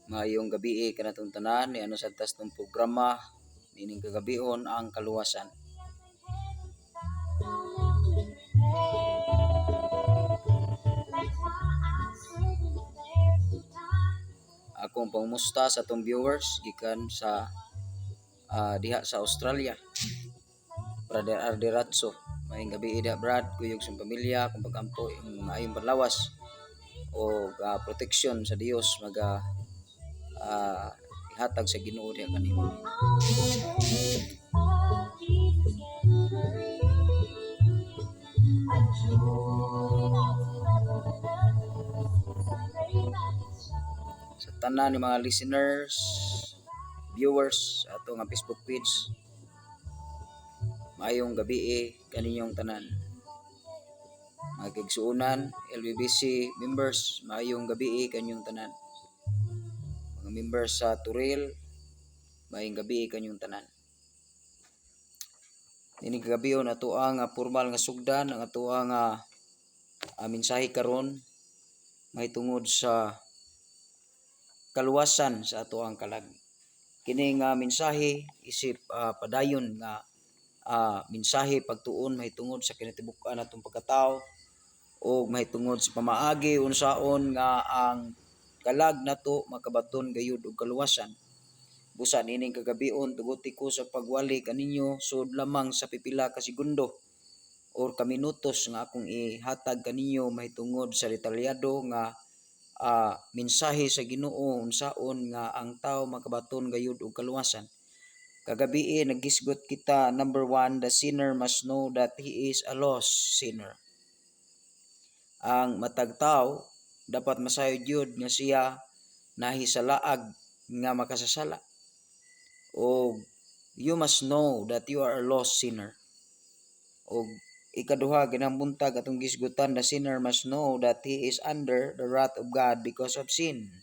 Mayong gabi kanatong tanan ni ano sa tas ng programa nining kagabion ang kaluwasan. Akong pangumusta sa atong viewers gikan sa diha sa Australia. Brother Arderatso, mayong gabi ida Brad, kuyog sa pamilya, kung pagampo yung maayong panlawas o protection sa Dios maga ihatag sa Ginoo diha kanimo. Sa tanan ni mga listeners, viewers sa ato nga Facebook page, maayong gabi kaninyong tanan. Mga kaigsuonan, LBBC members, maayong gabi kanyong tanan. Mga members sa Turil, maayong gabi kanyong tanan. Ini kagabion ato ang formal nga sugdan ang ato ang mensahe karon mahitungod sa kaluwasan sa ato ang kalag. Kini nga mensahe isip padayon nga mensahe pagtuon mahitungod sa kinatibuk-an atong pagkatao o mahitungod sa pamaagi unsaon nga ang kalag nato makabaton gayud og kaluwasan. Busa nining kagabion tuguti ko sa pagwali kaninyo sud lamang sa pipila ka segundo or ka minutos nga akong ihatag kaninyo mahitungod sa detalyado nga mensahe sa Ginoo unsaon nga ang tao makabaton gayud og kaluwasan. Kagabi naggisgot kita, number 1, the sinner must know that he is a lost sinner. Ang matag tao dapat masayod yun nga siya nahisalaag nga makasasala. O you must know that you are a lost sinner. O ikaduha ginambuntag atong gisgutan, the sinner must know that he is under the wrath of God because of sin.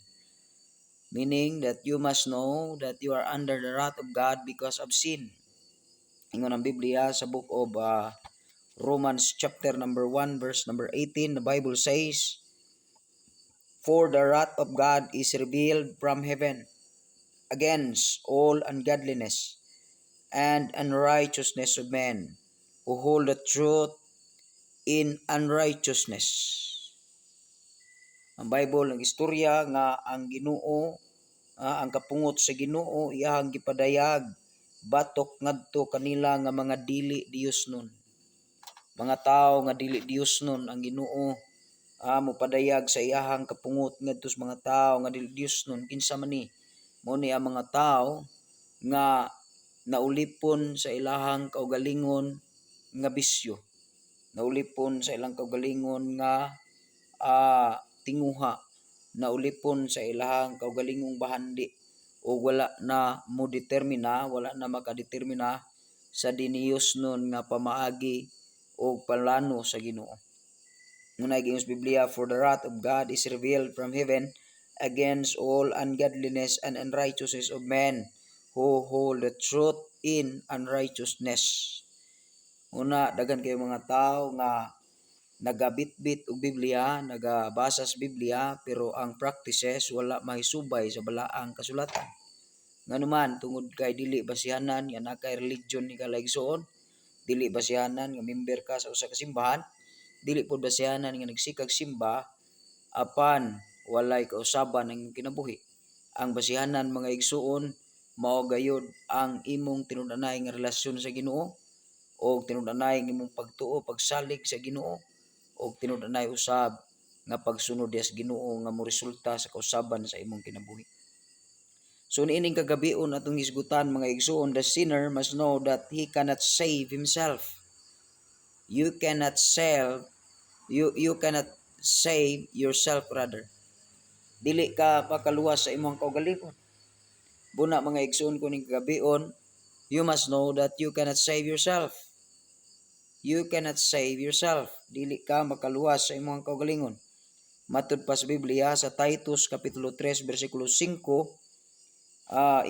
Meaning that you must know that you are under the wrath of God because of sin. Ingon ang Biblia sa book of Romans chapter number 1 verse number 18, the Bible says, "For the wrath of God is revealed from heaven against all ungodliness and unrighteousness of men who hold the truth in unrighteousness." Ang Bible ang istorya nga ang Ginoo ang kapungot sa Ginoo iyang gipadayag batok ngadto kanila nga mga dili Diosnon. Mga tao nga dili Diosnon ang Ginoo mopadayag sa iyang kapungot ngadto sa mga tao nga dili Diosnon. Kinsa man ni? Mao ni ang mga tao nga naulipon sa ilahang kaugalingon nga bisyo. Naulipon sa ilang kaugalingon nga tinguha. Naulipon sa ilahang kaugalingong bahandi o wala na mo determina, wala na makadetermina sa diniyos nun nga pamaagi o plano sa Ginoo. Ngunay giingos Biblia, "For the wrath of God is revealed from heaven against all ungodliness and unrighteousness of men who hold the truth in unrighteousness." Una, dagan kayo mga tao nga nagabitbit og Biblia, nagabasa sa Biblia, pero ang practices wala mahisubay sa balaang kasulatan. Nganuman tungod kay dili basihanan nga nakay religion ni kalaysoon, dili basihanan nga member ka sa usa ka simbahan, dili pod basihanan nga nagsikag simba apan walay kausaban ang kinabuhi. Ang basihanan mga igsuon mao gayud ang imong tinud-anay nga relasyon sa Ginoo o tinud-anay nga imong pagtuo, pagsalig sa Ginoo o tinud-anay usab nga pagsunod sa Ginoo nga moresulta sa kausaban sa imong kinabuhi. So niining kagabion atong hisgutan mga igsuon, the sinner must know that he cannot save himself. You cannot save yourself rather. Dili ka pakaluwas sa imong kaugalingon. Buna mga igsuon ko ning kagabion, you must know that you cannot save yourself. You cannot save yourself. Dili ka makaluwas sa imong kaugalingon. Matud pa sa Biblia sa Titus kapitulo 3 bersikulo 5,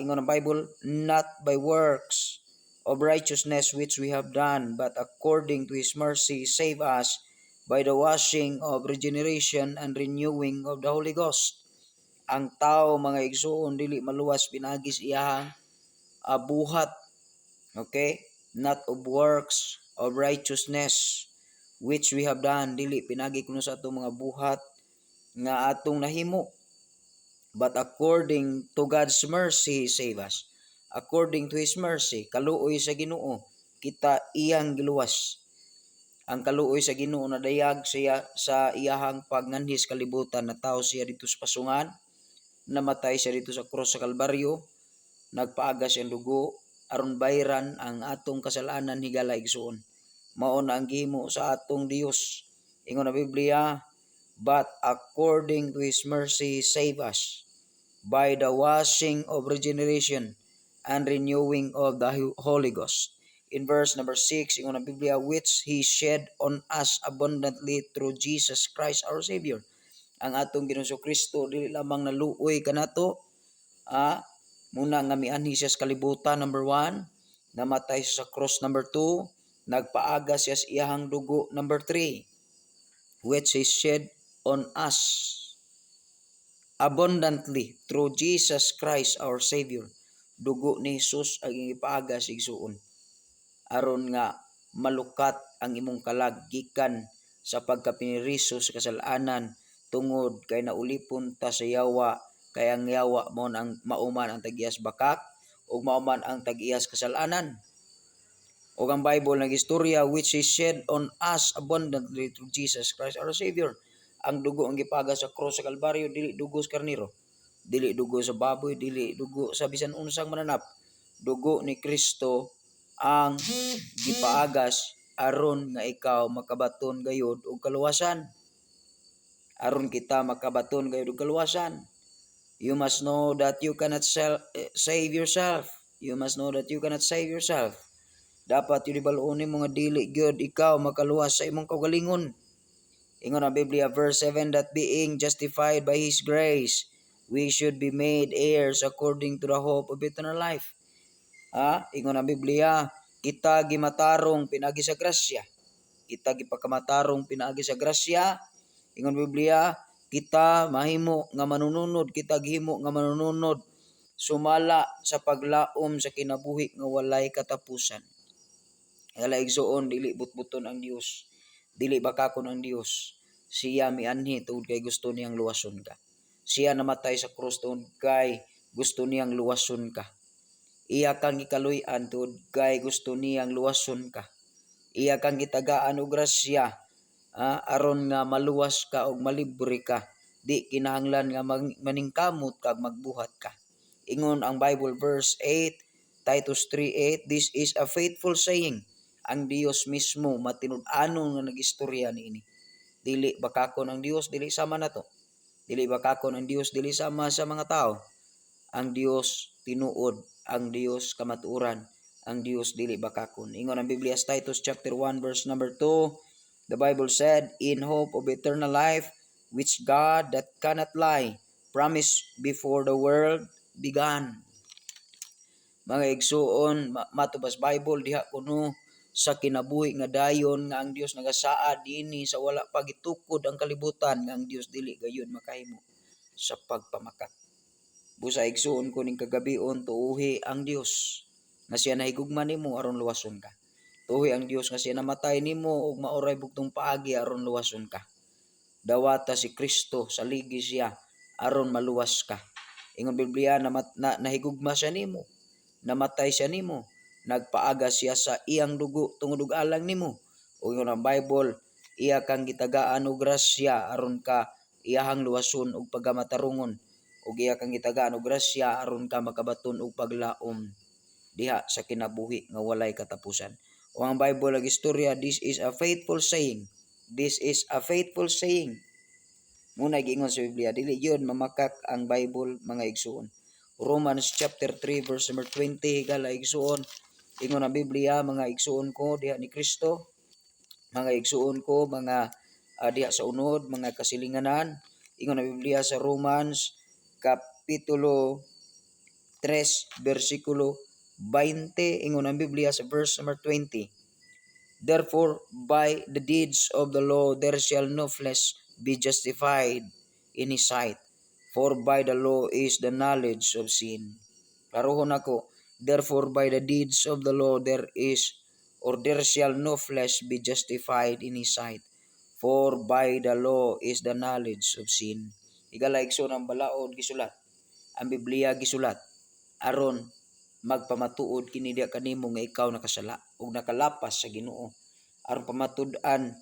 ingon ang Bible, "Not by works of righteousness which we have done, but according to His mercy save us by the washing of regeneration and renewing of the Holy Ghost." ang tao mga igsoon dili maluwas pinagis iyahang buhat. Okay? Not of works of righteousness which we have done, dili pinagi kuno sa atong mga buhat nga atong nahimo, but according to God's mercy He save us. According to His mercy, kaluoy sa Ginoo kita iyang giluwas. Ang kaluoy sa Ginoo nadayag siya sa iyahang pagnganhis kalibutan, na tao siya dito sa pasungan, namatay siya dito sa cross sa Kalbaryo, nagpaagas siyang dugo aron bayran ang atong kasalanan higala igsoon. Mao na ang gihimo sa atong Dios. Ingon na Biblia, but according to His mercy He save us by the washing of regeneration and renewing of the Holy Ghost. In verse number 6, ingon na Biblia, which He shed on us abundantly through Jesus Christ our Savior. Ang atong Ginoong Kristo dili lamang naluoy kanato, muna nga mianhi siya sa kalibutan, number 1, namatay siya sa cross, number 2, nagpaaga siya sa iyahang dugo, number 3, which He shed on us abundantly through Jesus Christ our Savior. Dugo ni Jesus ang ipaaga sa igsuon aron nga malukat ang imong kalag gikan sa pagkapiniriso sa kasalanan, tungod kay naulipon ta sa yawa, kay ang yawa mo ang mauman ang tag-iyas bakak ug mauman ang tag-iyas kasalanan. O ang Bible nagistorya, which He shed on us abundantly through Jesus Christ our Savior. Ang dugo ang gipaga sa cross sa Kalbaryo dili dugo sa karniro, dili dugo sa baboy, dili dugo sa bisan unsang mananap. Dugo ni Kristo ang gipaagas aron nga ikaw makabaton gayud og kaluwasan. Aron kita makabaton gayud og kaluwasan. You must know that you cannot save yourself. You must know that you cannot save yourself. Dapat yung ibaluon mo nga dili gyud ikaw makaluwas sa imong kaugalingon. Ingon ang Biblia, verse 7, that being justified by His grace, we should be made heirs according to the hope of eternal life. Ingon ang Biblia, kita gimatarong pinagi sa grasya. Kita gipakamatarong pinagi sa grasya. Ingon Biblia, kita mahimo nga manununod, kita gihimo nga manununod sumala sa paglaom sa kinabuhi nga walay katapusan. Wala igsoon, dili butbuton ang Dios, dili bakakon ang Dios. Siya mianhi tungod kay gusto niyang luwason ka. Siya namatay sa krus tungod kay gusto niyang luwason ka. Iya kang ikaluy-an tungod kay gusto niyang luwason ka. Iya kang gitagaan og grasya, aron nga maluwas ka og malibre ka. Di kinahanglan nga maningkamot ka magbuhat ka. Ingon ang Bible verse 8, Titus 3:8, this is a faithful saying. Ang Dios mismo matinud-anon nga nagistorya niini. Dili bakakon ang Dios, dili sama nato. Dili bakakon ang Dios, dili sama sa mga tao. Ang Dios tinuod, ang Dios kamatuoran, ang Dios dili bakakon. Ingon ang Biblia sa Titus chapter 1 verse number 2, the Bible said, in hope of eternal life, which God that cannot lie promised before the world began. Mga igsuon, matubas Bible diha kuno sa kinabuhi nga dayon nga ang Dios nagasaad dinhi sa wala pagitukod ang kalibutan nga ang Dios dili gayon makahimo sa pagpamakat. Busa igsuon ko ning kagabion, tuuhi ang Dios nga siya nahigugma nimo aron luwason ka. Tuuhi ang Dios nga siya namatay nimo ug maoray bugtong paagi aron luwason ka. Dawata si Kristo sa ligi siya aron maluwas ka. Ingon Biblia nahigugma siya nimo, namatay siya nimo, nagpaaga siya sa iyang dugo tungod og alang nimo. O ingon ang Bible, iya kang gitagaan og grasya aron ka iyahang luwason og pagamatarungon. O iya kang gitagaan og grasya aron ka makabaton og paglaom diha sa kinabuhi nga walay katapusan. O ang Bible ag istorya, this is a faithful saying. This is a faithful saying. Muna giingon sa Biblia, dili yun mamakak ang Bible mga igsuon. Romans chapter 3 verse number 20, gala igsuon, ingon ang Biblia, mga igsuon ko diha ni Kristo, mga igsuon ko, mga diha sa unod, mga kasilinganan. Ingon ang Biblia sa Romans kapitulo 3 versikulo 20, ingon ang Biblia sa verse number 20, therefore by the deeds of the law there shall no flesh be justified in His sight, For by the law is the knowledge of sin. Klarohon ako, therefore by the deeds of the law there is, or there shall no flesh be justified in his sight. For by the law is the knowledge of sin. Igalaigso ng balaod gisulat. Ang Biblia gisulat. Aron magpamatuod kini diha kanimo nga ikaw nakasala ug nakalapas sa Ginoo. Aron pamatud-an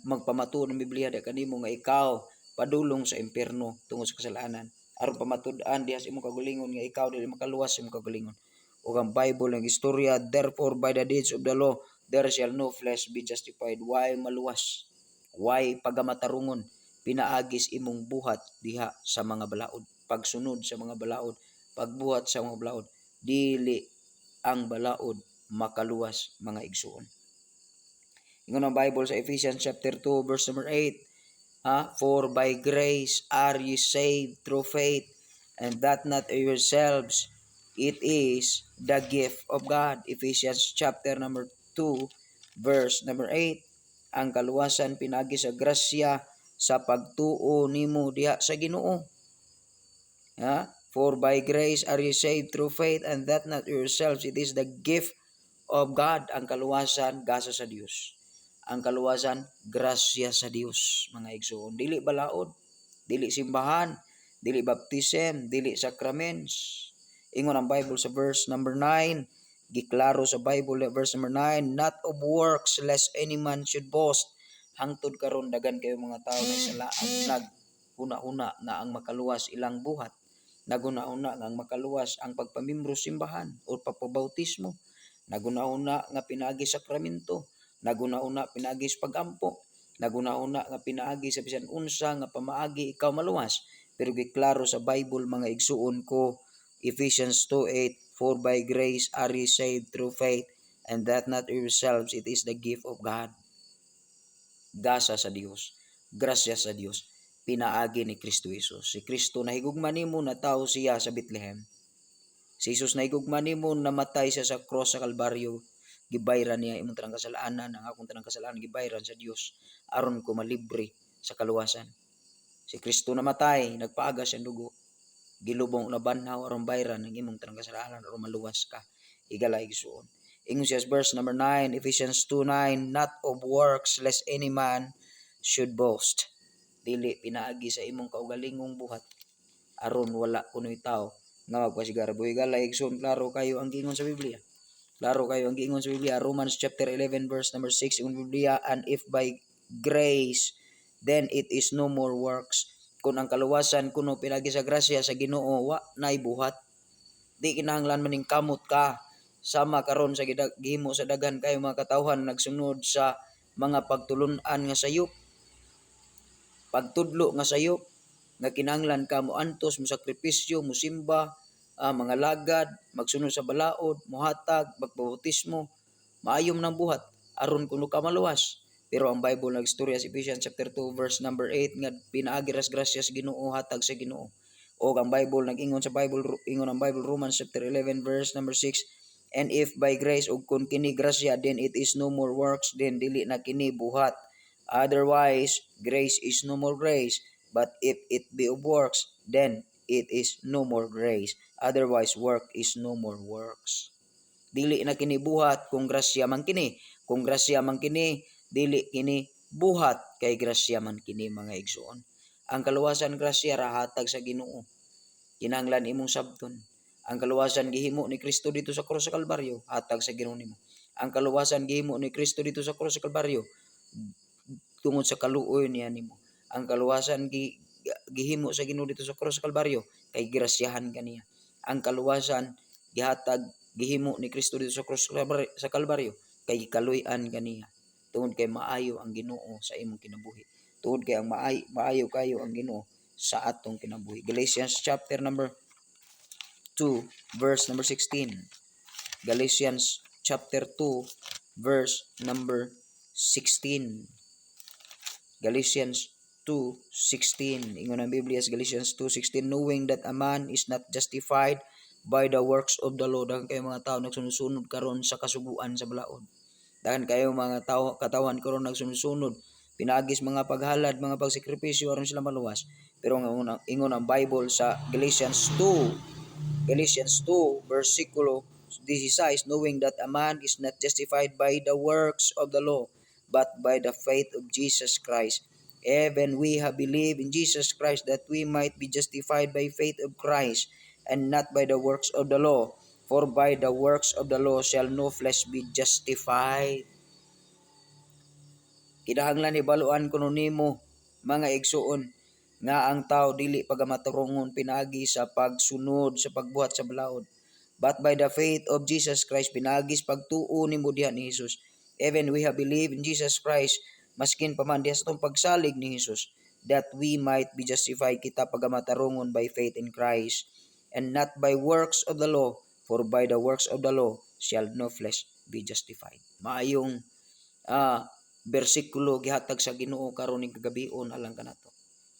magpamatuod ang Biblia diha kanimo nga ikaw padulong sa impierno tungod sa kasalanan. Aron pamatud-an diha sa imong kagalingon nga ikaw dili makaluwas sa imong kagalingon. Ug ang Bible ang istorya, therefore by the deeds of the law there shall no flesh be justified. Why maluwas? Why pagamatarungon? Pinaagis imong buhat diha sa mga balaod, pagsunod sa mga balaod, pagbuhat sa mga balaod, dili ang balaod makaluwas mga igsuon. Ingon ang Bible sa Ephesians chapter 2 verse number 8, for by grace are ye saved through faith, and that not of yourselves, it is the gift of God. Ephesians chapter number 2 verse number 8, ang kaluwasan pinagi sa grasya sa pagtuo nimo diha sa Ginoo. For by grace are ye saved through faith, and that not yourselves, it is the gift of God. Ang kaluwasan gasa sa Dios. Ang kaluwasan grasya sa Dios, mga igsoon. Dili balaod, dili simbahan, dili baptism, dili sacraments. Ingon ang Bible sa verse number 9, giklaro sa Bible verse number 9, not of works lest any man should boast. Hangtod karon dagan kayo mga tao na isalaan, naghuna-huna nga ang makaluwas ilang buhat, naghuna-huna nga ang makaluwas ang pagpamimbro simbahan o pagpabautismo, naghuna-huna nga pinaagi sakramento, naghuna-huna pinaagi sa pagampo, naghuna-huna nga pinaagi sa bisan unsa nga pamaagi ikaw maluwas. Pero giklaro sa Bible mga igsuon ko, Ephesians 2:8, for by grace are ye saved through faith, and that not of yourselves, it is the gift of God. Gasa sa Dios, grasya sa Dios, pinaagi ni Kristo Jesus. Si Kristo nahigugma nimo na tao siya sa Bethlehem. Si Jesus nahigugma nimo namatay siya sa cross sa Kalbaryo. Gibayran niya imong tanang kasalanan, ang akong tanang kasalanan gibayran sa Dios aron ko malibre sa kaluwasan. Si Kristo namatay, nagpaaga siya dugo, gilubong na banhaw aron bayran ang imong tanang kasalanan aron maluwas ka. Igalay igsuon. Ingon siya verse number 9, Ephesians 2:9, not of works lest any man should boast. Dili pinaagi sa imong kaugalingong buhat aron wala kunoy tao nga magpasigara. Igalay igsuon, klaro kayo ang giingon sa Biblia. Klaro kayo ang giingon sa Biblia, Romans chapter 11 verse number 6, ingon Biblia, and if by grace, then it is no more works. Kung ang kaluwasan kuno pinagi sa grasya sa Ginoo, wa nay buhat. Di kinahanglan maning kamot ka. Sama karon sa gihimo sa daghan kayo mga katawhan nagsunod sa mga pagtulun-an nga sayop. Pagtudlo nga sayop nga kinahanglan ka mo antos, mo sakripisyo, mo simba, mga lagad, magsunod sa balaod, muhatag, magbautismo, maayom ng buhat aron kuno ka maluwas. Pero ang Bible nagstorya sa Ephesians chapter 2 verse number 8 nga pinaagi ras grasya sa Ginoo, hatag sa Ginoo. O ang Bible nag-ingon sa Bible, ingon ang Bible Romans chapter 11 verse number 6, and if by grace ug kun kini grasya, then it is no more works, then dili na kini buhat. Otherwise grace is no more grace, but if it be of works, then it is no more grace. Otherwise work is no more works. Dili na kini buhat kung grasya man kini. Kung grasya man kini, dili kini buhat kay grasya man kini mga igsoon. Ang kaluwasan grasya ra hatag sa Ginoo. Kinahanglan imong sabton. Ang kaluwasan gihimo ni Kristo dito sa krus sa Kalbaryo, hatag sa Ginoo nimo. Ang kaluwasan gihimo ni Kristo dito sa krus sa Kalbaryo tungod sa kaluoy niya nimo. Ang kaluwasan gihimo sa Ginoo dito sa krus sa Kalbaryo kay grasyahan kaniya. Ang kaluwasan gihatag gihimo ni Kristo dito sa krus sa Kalbaryo kay kaluy-an kaniya. Tungod kay maayo ang Ginoo sa imong kinabuhi. Tungod kay ang maayo kayo ang Ginoo sa atong kinabuhi. Galatians chapter number 2 verse number 16. Galatians chapter 2 verse number 16. Galatians 2:16. Ingon ang Biblia sa Galatians 2:16, knowing that a man is not justified by the works of the law. Dagan kayo mga tao nagsunod karon sa kasuguan sa balaod. Dagan kayo mga tao katawan karon nagsunod pinaagis mga paghalad, mga pagsakripisyo aron sila maluwas. Pero ang ingon ang Bible sa Galatians 2 versikulo 16, knowing that a man is not justified by the works of the law, but by the faith of Jesus Christ. Even we have believed in Jesus Christ that we might be justified by faith of Christ, and not by the works of the law. For by the works of the law shall no flesh be justified. Kinahanglan ibaluan kuno nimo mga igsuon nga ang tao dili pagamaturungon pinagi sa pagsunod sa pagbuhat sa balaod, but by the faith of Jesus Christ pinagis pagtuo nimo diha ni Jesus. Even we have believed in Jesus Christ, maskin pa man diha sa tong pagsalig ni Jesus, that we might be justified kita pagamatarungon by faith in Christ, and not by works of the law, for by the works of the law shall no flesh be justified. Maayong bersikulo gihatag sa Ginoo karon ning kagabion alang kanato.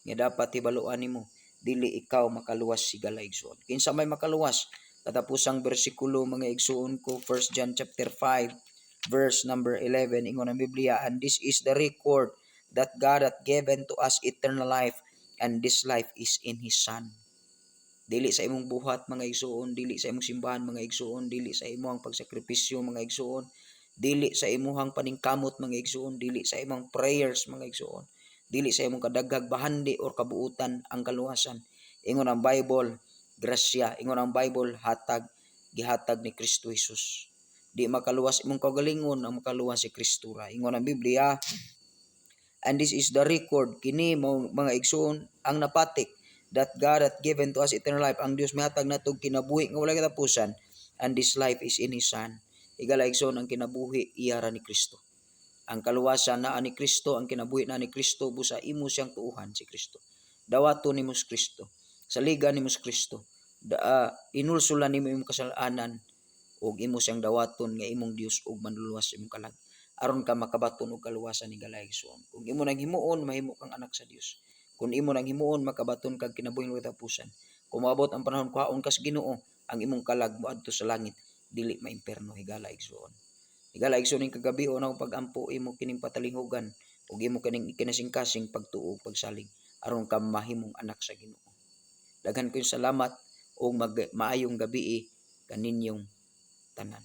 Nga dapat tibaluan nimo dili ikaw makaluwas sigala igsoon. Kinsa may makaluwas? Katapusang bersikulo mga igsoon ko 1 John chapter 5 verse number 11 ingon ang Biblia, and this is the record that God hath given to us eternal life, and this life is in His Son. Dili sa imong buhat mga igsoon, dili sa imong simbahan mga igsoon, dili sa imong pagsakripisyo mga igsoon, dili sa imong paningkamot mga igsoon, dili sa imong prayers mga igsoon, dili sa imong kadaghag bahandi or kabuutan ang kaluwasan. Ingon ang Bible, grasya, ingon ang Bible, gihatag ni Kristo Jesus. Di makaluwas imong kagalingon, ang makaluwas si Kristo ra. Ingon ang Biblia, and this is the record, kini mga igsoon ang napatik, that God hath given to us eternal life. Ang Dios mihatag natog kinabuhi nga wala katapusan, and this life is in His Son. Higala igsoon ang kinabuhi iya ra ni Kristo. Ang kaluwasan naa ni Kristo, ang kinabuhi na ni Kristo, busa imo siyang tuuhan si Kristo. Dawaton nimo si Kristo. Saligan nimo si Kristo. Inulsulan nimo imong kasalanan, ug imo siyang dawaton nga imong Dios ug manluluwas imong kalag, aron ka makabaton og kaluwasan ni galayson. Kung imo nang himuon, mahimo kang anak sa Dios. Kung imo nang himuon, makabaton kag kinabuhing katapusan. Kung maabot ang panahon kuhaon ka sa Ginoo, ang imong kalag moadto sa langit, dili maimperno. Higala igsoon. Higala igsoon ning kagabion ang pagampo imo kining patalinghugan ug imo kining kinasingkasing pagtuo pagsalig aron ka mahimong anak sa Ginoo. Daghan ko salamat ug maayong gabi kaninyong tanan.